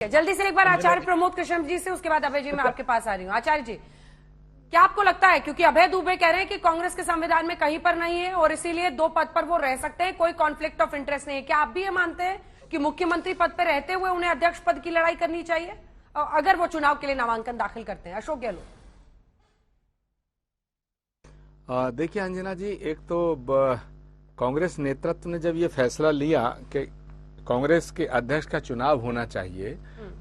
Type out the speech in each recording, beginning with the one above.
जल्दी से एक बार आचार्य प्रमोद कृष्ण जी से, उसके बाद अभय जी मैं आपके पास आ रही हूँ। आचार्य जी, क्या आपको लगता है, क्योंकि अभय दुबे कह रहे हैं कि कांग्रेस के संविधान में कहीं पर नहीं है और इसीलिए 2 पद पर वो रह सकते हैं, कोई कॉन्फ्लिक्ट ऑफ इंटरेस्ट नहीं है, क्या आप भी ये मानते हैं कि मुख्यमंत्री पद पर रहते हुए उन्हें अध्यक्ष पद की लड़ाई करनी चाहिए अगर वो चुनाव के लिए नामांकन दाखिल करते हैं? अशोक गहलोत। देखिए अंजना जी, एक तो कांग्रेस नेतृत्व ने जब ये फैसला लिया कि कांग्रेस के अध्यक्ष का चुनाव होना चाहिए,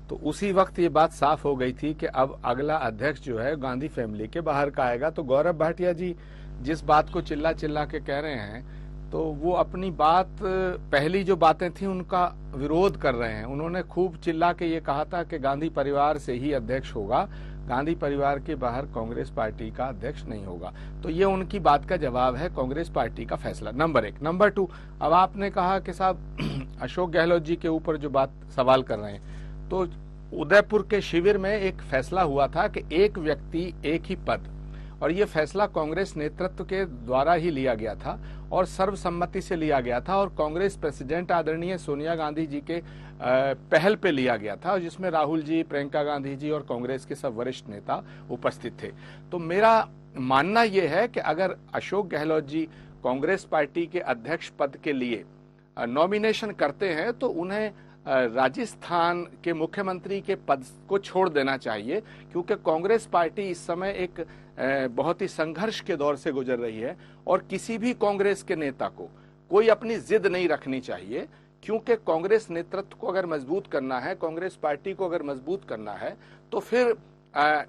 तो उसी वक्त ये बात साफ हो गई थी कि अब अगला अध्यक्ष जो है गांधी फैमिली के बाहर का आएगा। तो गौरव भाटिया जी जिस बात को चिल्ला चिल्ला के कह रहे हैं, तो वो अपनी बात, पहली जो बातें थी उनका विरोध कर रहे हैं। उन्होंने खूब चिल्ला के ये कहा था कि गांधी परिवार से ही अध्यक्ष होगा, गांधी परिवार के बाहर कांग्रेस पार्टी का अध्यक्ष नहीं होगा। तो ये उनकी बात का जवाब है कांग्रेस पार्टी का फैसला, नंबर 1। नंबर 2, अब आपने कहा कि साहब अशोक गहलोत जी के ऊपर जो बात सवाल कर रहे हैं, तो उदयपुर के शिविर में एक फैसला हुआ था कि एक व्यक्ति एक ही पद, और ये फैसला कांग्रेस नेतृत्व के द्वारा ही लिया गया था और सर्वसम्मति से लिया गया था और कांग्रेस प्रेसिडेंट आदरणीय सोनिया गांधी जी के पहल पे लिया गया था, जिसमें राहुल जी, प्रियंका गांधी जी और कांग्रेस के सब वरिष्ठ नेता उपस्थित थे। तो मेरा मानना यह है कि अगर अशोक गहलोत जी कांग्रेस पार्टी के अध्यक्ष पद के लिए नॉमिनेशन करते हैं तो उन्हें राजस्थान के मुख्यमंत्री के पद को छोड़ देना चाहिए, क्योंकि कांग्रेस पार्टी इस समय एक बहुत ही संघर्ष के दौर से गुजर रही है और किसी भी कांग्रेस के नेता को कोई अपनी जिद नहीं रखनी चाहिए, क्योंकि कांग्रेस नेतृत्व को अगर मजबूत करना है, कांग्रेस पार्टी को अगर मजबूत करना है, तो फिर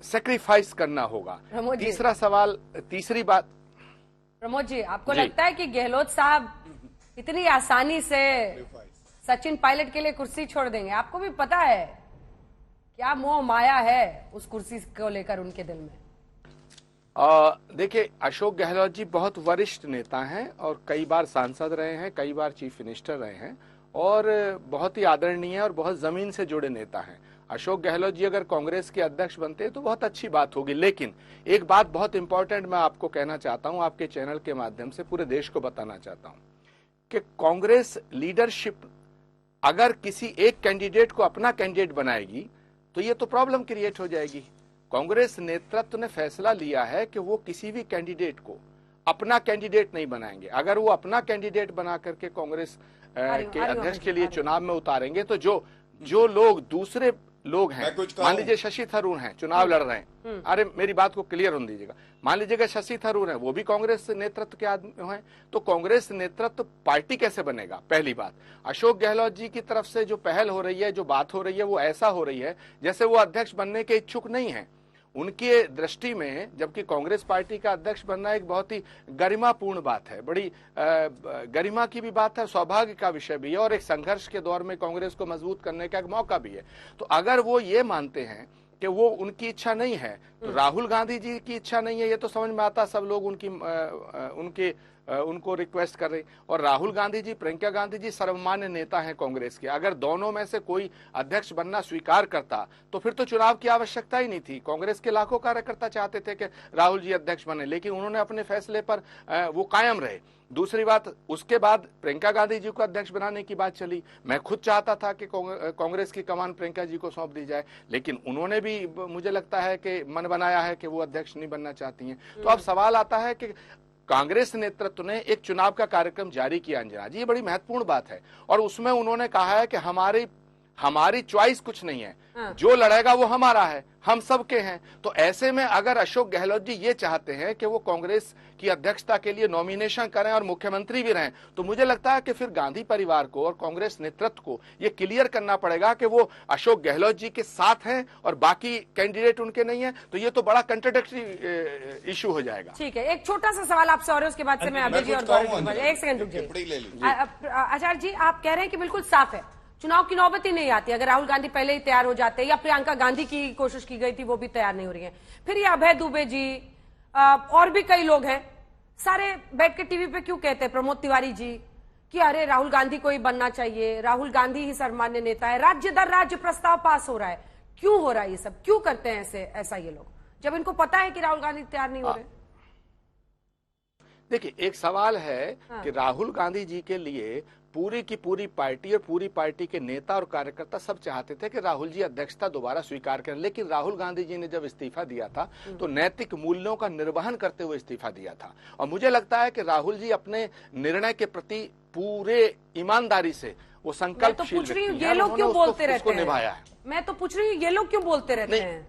सेक्रीफाइस करना होगा। तीसरा सवाल, तीसरी बात, प्रमोद जी, आपको लगता है कि गहलोत साहब इतनी आसानी से सचिन पायलट के लिए कुर्सी छोड़ देंगे? आपको भी पता है क्या मोह माया है उस कुर्सी को लेकर उनके दिल में। देखिए, अशोक गहलोत जी बहुत वरिष्ठ नेता हैं और कई बार सांसद रहे हैं, कई बार चीफ मिनिस्टर रहे हैं और बहुत ही आदरणीय और बहुत जमीन से जुड़े नेता हैं। अशोक गहलोत जी अगर कांग्रेस के अध्यक्ष बनते हैं तो बहुत अच्छी बात होगी, लेकिन एक बात बहुत इंपॉर्टेंट मैं आपको कहना चाहता हूं, आपके चैनल के माध्यम से पूरे देश को बताना चाहता हूं कि कांग्रेस लीडरशिप अगर किसी एक कैंडिडेट को अपना कैंडिडेट बनाएगी तो ये तो प्रॉब्लम क्रिएट हो जाएगी। कांग्रेस नेतृत्व ने फैसला लिया है कि वो किसी भी कैंडिडेट को अपना कैंडिडेट नहीं बनाएंगे। अगर वो अपना कैंडिडेट बना करके कांग्रेस के अध्यक्ष के लिए चुनाव में उतारेंगे तो जो लोग दूसरे लोग हैं, मान लीजिए शशि थरूर हैं, चुनाव लड़ रहे हैं, अरे मेरी बात को क्लियर होने दीजिएगा, मान लीजिएगा शशि थरूर हैं, वो भी कांग्रेस नेतृत्व के आदमी हैं, तो कांग्रेस नेतृत्व पार्टी कैसे बनेगा? पहली बात। अशोक गहलोत जी की तरफ से जो पहल हो रही है, जो बात हो रही है, वो ऐसा हो रही है जैसे वो अध्यक्ष बनने के इच्छुक नहीं है उनकी दृष्टि में, जबकि कांग्रेस पार्टी का अध्यक्ष बनना एक बहुत ही गरिमापूर्ण बात है, बड़ी गरिमा की भी बात है, सौभाग्य का विषय भी है और एक संघर्ष के दौर में कांग्रेस को मजबूत करने का एक मौका भी है। तो अगर वो ये मानते हैं कि वो उनकी इच्छा नहीं है, तो राहुल गांधी जी की इच्छा नहीं है, ये तो समझ में आता, सब लोग उनको रिक्वेस्ट कर रहे, और राहुल गांधी जी, प्रियंका गांधी जी सर्वमान्य नेता हैं कांग्रेस के। अगर दोनों में से कोई अध्यक्ष बनना स्वीकार करता तो फिर तो चुनाव की आवश्यकता ही नहीं थी। कांग्रेस के लाखों कार्यकर्ता चाहते थे कि राहुल जी अध्यक्ष बने, लेकिन उन्होंने अपने फैसले पर वो कायम रहे। दूसरी बात, उसके बाद प्रियंका गांधी जी को अध्यक्ष बनाने की बात चली। मैं खुद चाहता था कि कांग्रेस की कमान प्रियंका जी को सौंप दी जाए, लेकिन उन्होंने भी, मुझे लगता है कि मन बनाया है कि वो अध्यक्ष नहीं बनना चाहती हैं। तो अब सवाल आता है कि कांग्रेस नेतृत्व ने एक चुनाव का कार्यक्रम जारी किया अंजना जी, ये बड़ी महत्वपूर्ण बात है, और उसमें उन्होंने कहा है कि हमारी चॉइस कुछ नहीं है, जो लड़ेगा वो हमारा है, हम सबके हैं। तो ऐसे में अगर अशोक गहलोत जी ये चाहते हैं कि वो कांग्रेस की अध्यक्षता के लिए नॉमिनेशन करें और मुख्यमंत्री भी रहें, तो मुझे लगता है कि फिर गांधी परिवार को और कांग्रेस नेतृत्व को ये क्लियर करना पड़ेगा कि वो अशोक गहलोत जी के साथ हैं और बाकी कैंडिडेट उनके नहीं है। तो ये तो बड़ा कंट्राडिक्टरी इशू हो जाएगा। ठीक है, एक छोटा सा सवाल आपसे और उसके बाद से मैं अभय जी और गौरव जी, एक सेकंड रुक जाइए। आचार्य जी, आप कह रहे हैं कि बिल्कुल साफ है, चुनाव की नौबत ही नहीं आती। अगर राहुल गांधी पहले ही तैयार हो जाते या प्रियंका गांधी की कोशिश की गई थी, वो भी तैयार नहीं हो रही है, फिर ये अभय दुबे जी और भी कई लोग हैं, सारे बैठ के टीवी पे क्यों कहते हैं, प्रमोद तिवारी जी, कि अरे राहुल गांधी को ही बनना चाहिए, राहुल गांधी ही सर्वमान्य नेता है, राज्य दर राज्य प्रस्ताव पास हो रहा है। क्यों हो रहा है ये सब, क्यों करते हैं ऐसा ये लोग, जब इनको पता है कि राहुल गांधी तैयार नहीं हो रहे? देखिए, एक सवाल है कि राहुल गांधी जी के लिए पूरी की पूरी पार्टी और पूरी पार्टी के नेता और कार्यकर्ता सब चाहते थे कि राहुल जी अध्यक्षता दोबारा स्वीकार करें, लेकिन राहुल गांधी जी ने जब इस्तीफा दिया था तो नैतिक मूल्यों का निर्वहन करते हुए इस्तीफा दिया था। और मुझे लगता है कि राहुल जी अपने निर्णय के प्रति पूरे ईमानदारी से वो संकल्पशील व्यक्ति हैं, ये लोग क्यों बोलते रहते हैं, निभाया है। मैं तो पूछ रही हूँ ये लोग क्यों बोलते रहते हैं?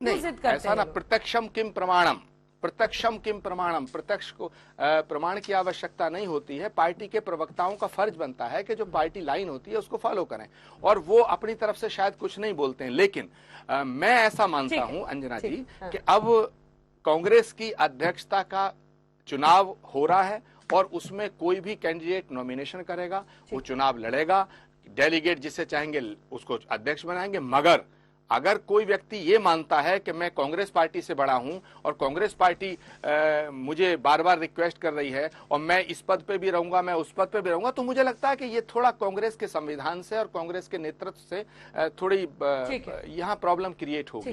नहीं, ऐसा ना, प्रत्यक्षम किम प्रमाणम, प्रत्यक्षम किम प्रमाणम, प्रत्यक्ष को प्रमाण की आवश्यकता नहीं होती है। पार्टी के प्रवक्ताओं का फर्ज बनता है कि जो पार्टी लाइन होती है उसको फॉलो करें, और वो अपनी तरफ से शायद कुछ नहीं बोलते हैं। लेकिन मैं ऐसा मानता हूं अंजना जी कि अब कांग्रेस की अध्यक्षता का चुनाव हो रहा है और उसमें कोई भी कैंडिडेट नॉमिनेशन करेगा, वो चुनाव लड़ेगा, डेलीगेट जिसे चाहेंगे उसको अध्यक्ष बनाएंगे। मगर अगर कोई व्यक्ति ये मानता है कि मैं कांग्रेस पार्टी से बड़ा हूं और कांग्रेस पार्टी मुझे बार बार रिक्वेस्ट कर रही है और मैं इस पद पे भी रहूंगा, मैं उस पद पे भी रहूंगा, तो मुझे लगता है कि ये थोड़ा कांग्रेस के संविधान से और कांग्रेस के नेतृत्व से थोड़ी यहाँ प्रॉब्लम क्रिएट होगी।